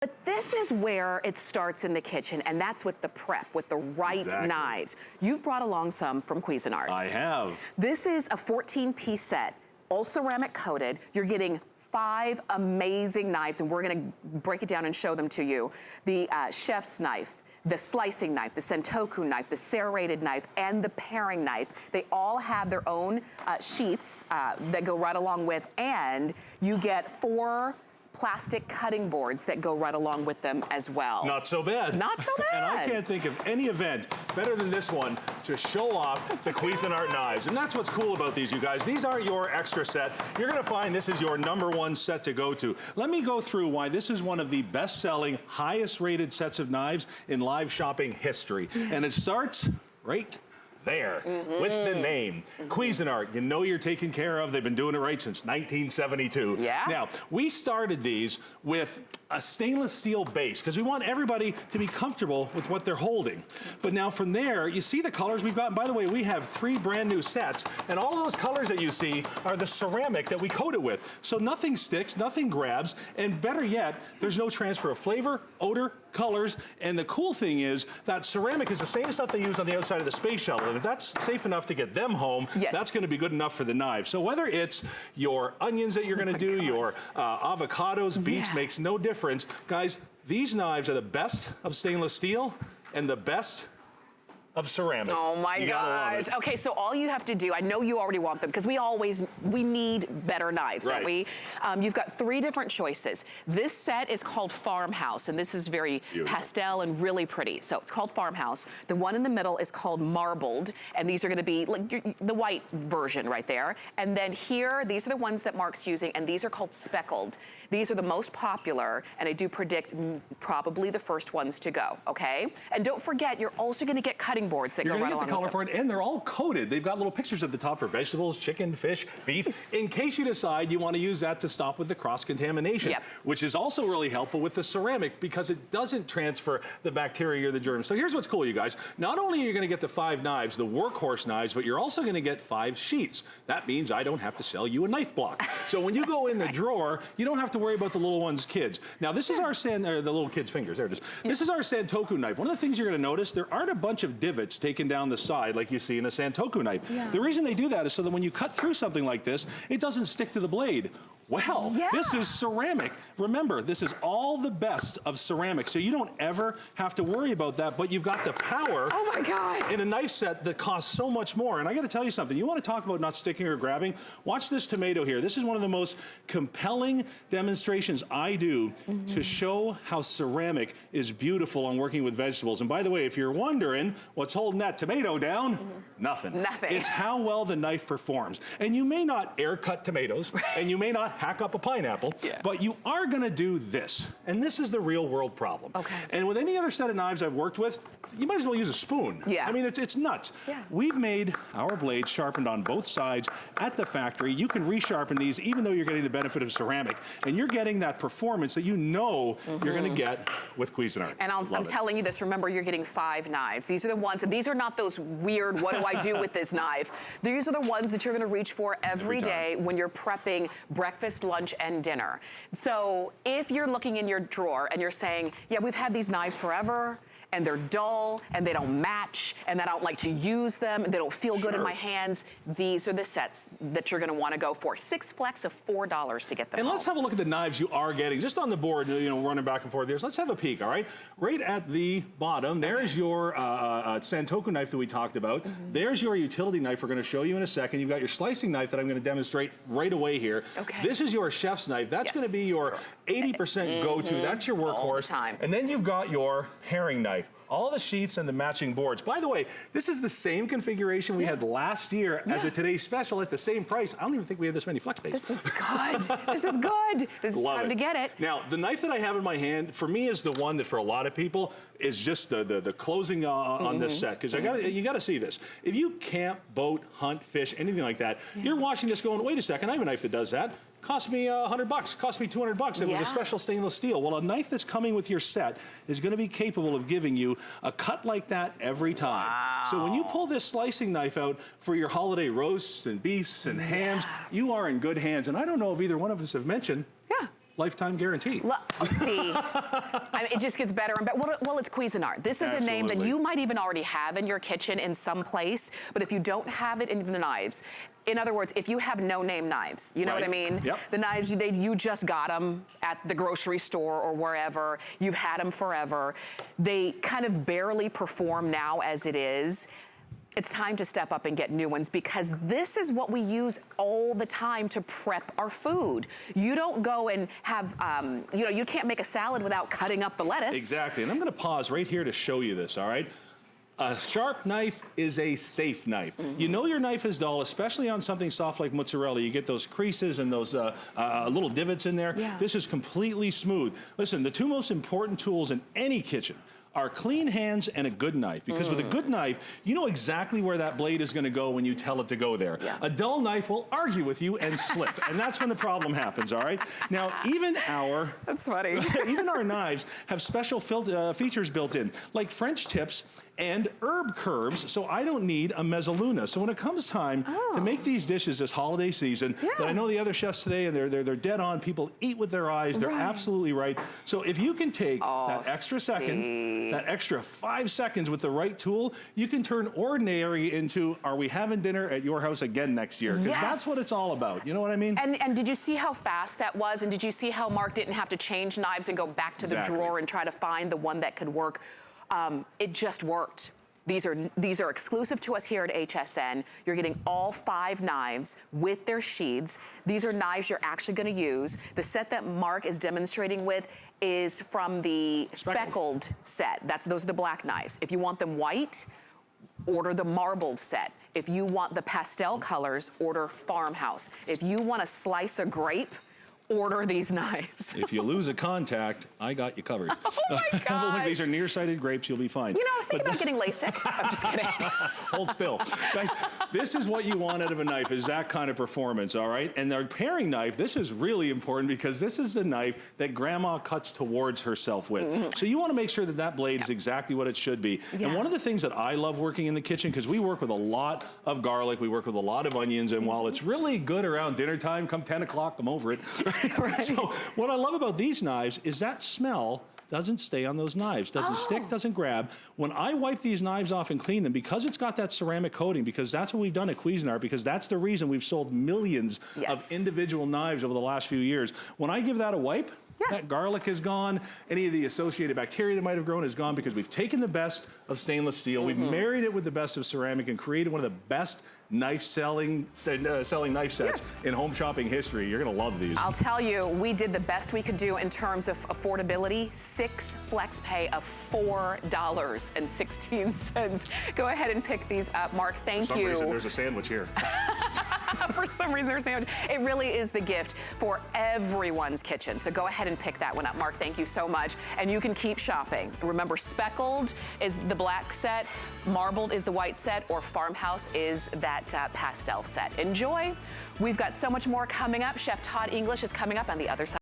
But this is where it starts in the kitchen, and that's with the prep, with the right knives. You've brought along some from Cuisinart. I have. This is a 14-piece set, all ceramic coated. You're getting 5 amazing knives, and we're gonna break it down and show them to you. The chef's knife, the slicing knife, the Santoku knife, the serrated knife, and the paring knife. They all have their own sheaths that go right along with, and you get 4 plastic cutting boards that go right along with them as well. Not so bad. Not so bad. And I can't think of any event better than this one to show off the Cuisinart knives. And that's what's cool about these, you guys. These aren't your extra set. You're gonna find this is your #1 set to go to. Let me go through why this is one of the best-selling, highest-rated sets of knives in live shopping history. And it starts right there with the name. Cuisinart, you know you're taken care of. They've been doing it right since 1972. Yeah. Now, we started these with a stainless steel base because we want everybody to be comfortable with what they're holding. But now from there, you see the colors we've got. And by the way, we have 3 brand new sets, and all those colors that you see are the ceramic that we coat it with. So nothing sticks, nothing grabs, and better yet, there's no transfer of flavor, odor, colors, and the cool thing is that ceramic is the same stuff they use on the outside of the space shuttle, and if that's safe enough to get them home, that's gonna be good enough for the knife. So whether it's your onions that you're gonna do, your avocados, beets, makes no difference. Guys, these knives are the best of stainless steel and the best of ceramic. Oh my gosh. Okay, so all you have to do, I know you already want them because we need better knives, don't we? You've got 3 different choices. This set is called Farmhouse, and this is very pastel and really pretty. So it's called Farmhouse. The one in the middle is called Marbled, and these are gonna be like the white version right there. And then here, these are the ones that Mark's using, and these are called Speckled. These are the most popular, and I do predict probably the first ones to go, okay? And don't forget, you're also gonna get cutting boards that go right along with them. You're gonna get the color for it, and they're all coated. They've got little pictures at the top for vegetables, chicken, fish, beef, in case you decide you want to use that to stop with the cross-contamination, which is also really helpful with the ceramic because it doesn't transfer the bacteria or the germs. So here's what's cool, you guys. Not only are you gonna get the 5 knives, the workhorse knives, but you're also gonna get 5 sheaths. That means I don't have to sell you a knife block. So when you go in the drawer, you don't have to worry about the little one's kids. Now this is our the little kid's fingers, there it is. This is our Santoku knife. One of the things you're gonna notice, there aren't a bunch of divots taken down the side like you see in a Santoku knife. The reason they do that is so that when you cut through something like this, it doesn't stick to the blade. Well, this is ceramic. Remember, this is all the best of ceramic, so you don't ever have to worry about that, but you've got the power in a knife set that costs so much more. And I gotta tell you something, you wanna talk about not sticking or grabbing? Watch this tomato here. This is one of the most compelling demonstrations I do to show how ceramic is beautiful on working with vegetables. And by the way, if you're wondering what's holding that tomato down, nothing. It's how well the knife performs. And you may not air cut tomatoes, and you may not hack up a pineapple, but you are gonna do this. And this is the real world problem. And with any other set of knives I've worked with, you might as well use a spoon. I mean, it's nuts. We've made our blades sharpened on both sides at the factory. You can resharpen these even though you're getting the benefit of ceramic. And you're getting that performance that you know you're gonna get with Cuisinart. And I'm telling you this, remember you're getting 5 knives. These are the ones, and these are not those weird, what do I do with this knife? These are the ones that you're gonna reach for every day when you're prepping breakfast, lunch, and dinner. So if you're looking in your drawer and you're saying, yeah, we've had these knives forever, and they're dull, and they don't match, and I don't like to use them, and they don't feel good in my hands, these are the sets that you're gonna wanna go for. 6 flex of $4 to get them. And let's have a look at the knives you are getting. Just on the board, you know, running back and forth there. So let's have a peek, all right? Right at the bottom, there's your Santoku knife that we talked about. There's your utility knife we're gonna show you in a second. You've got your slicing knife that I'm gonna demonstrate right away here. This is your chef's knife. That's gonna be your 80% go-to. That's your workhorse. All the time. And then you've got your paring knife. All the sheaths and the matching boards. By the way, this is the same configuration we had last year as a Today's Special at the same price. I don't even think we had this many flex bases. This is good. This is good. This is time to get it. Now, the knife that I have in my hand, for me, is the one that for a lot of people is just the closing on this set. Because you gotta see this. If you camp, boat, hunt, fish, anything like that, you're watching this going, wait a second, I have a knife that does that. Cost me $100, cost me $200. It was a special stainless steel. Well, a knife that's coming with your set is gonna be capable of giving you a cut like that every time. So when you pull this slicing knife out for your holiday roasts and beefs and hams, you are in good hands. And I don't know if either one of us have mentioned, lifetime guarantee. Well, see, it just gets better and better. Well, it's Cuisinart. This is a name that you might even already have in your kitchen in some place, but if you don't have it in the knives, in other words, if you have no-name knives, you know what I mean? Yep. The knives, you just got them at the grocery store or wherever. You've had them forever. They kind of barely perform now as it is. It's time to step up and get new ones because this is what we use all the time to prep our food. You don't go and have, you can't make a salad without cutting up the lettuce. Exactly, and I'm gonna pause right here to show you this, all right? A sharp knife is a safe knife. You know your knife is dull, especially on something soft like mozzarella. You get those creases and those little divots in there. Yeah. This is completely smooth. Listen, the two most important tools in any kitchen are clean hands and a good knife. Because with a good knife, you know exactly where that blade is gonna go when you tell it to go there. Yeah. A dull knife will argue with you and slip, and that's when the problem happens, all right? Now, even our... That's funny. even our knives have special features built in, like French tips and herb curves, so I don't need a mezzaluna. So when it comes time to make these dishes this holiday season, that I know the other chefs today, and they're dead on, people eat with their eyes, they're absolutely right. So if you can take that extra second, that extra 5 seconds with the right tool, you can turn ordinary into, are we having dinner at your house again next year? Because that's what it's all about, you know what I mean? And did you see how fast that was? And did you see how Mark didn't have to change knives and go back to the drawer and try to find the one that could work? It just worked. These are exclusive to us here at HSN. You're getting all 5 knives with their sheaths. These are knives you're actually gonna use. The set that Mark is demonstrating with is from the speckled set. Those are the black knives. If you want them white, order the marbled set. If you want the pastel colors, order Farmhouse. If you want to slice a grape, order these knives. If you lose a contact, I got you covered. Oh my gosh. Look, these are nearsighted grapes, you'll be fine. You know, I was thinking about getting LASIK. I'm just kidding. Hold still. Guys, this is what you want out of a knife, is that kind of performance, all right? And our paring knife, this is really important because this is the knife that Grandma cuts towards herself with. So you want to make sure that that blade is exactly what it should be. And one of the things that I love working in the kitchen, because we work with a lot of garlic, we work with a lot of onions, and while it's really good around dinner time, come 10 o'clock, I'm over it. Right. So what I love about these knives is that smell doesn't stay on those knives, doesn't stick, doesn't grab. When I wipe these knives off and clean them, because it's got that ceramic coating, because that's what we've done at Cuisinart, because that's the reason we've sold millions of individual knives over the last few years. When I give that a wipe, that garlic is gone. Any of the associated bacteria that might have grown is gone because we've taken the best of stainless steel, we've married it with the best of ceramic and created one of the best selling knife sets in home shopping history. You're gonna love these. I'll tell you, we did the best we could do in terms of affordability. 6 flex pay of $4.16. Go ahead and pick these up, Mark. Thank you. For some reason, there's a sandwich here. For some reason, there's a sandwich. It really is the gift for everyone's kitchen. So go ahead and pick that one up, Mark. Thank you so much. And you can keep shopping. Remember, speckled is the black set, marbled is the white set, or Farmhouse is that pastel set. Enjoy. We've got so much more coming up. Chef Todd English is coming up on the other side.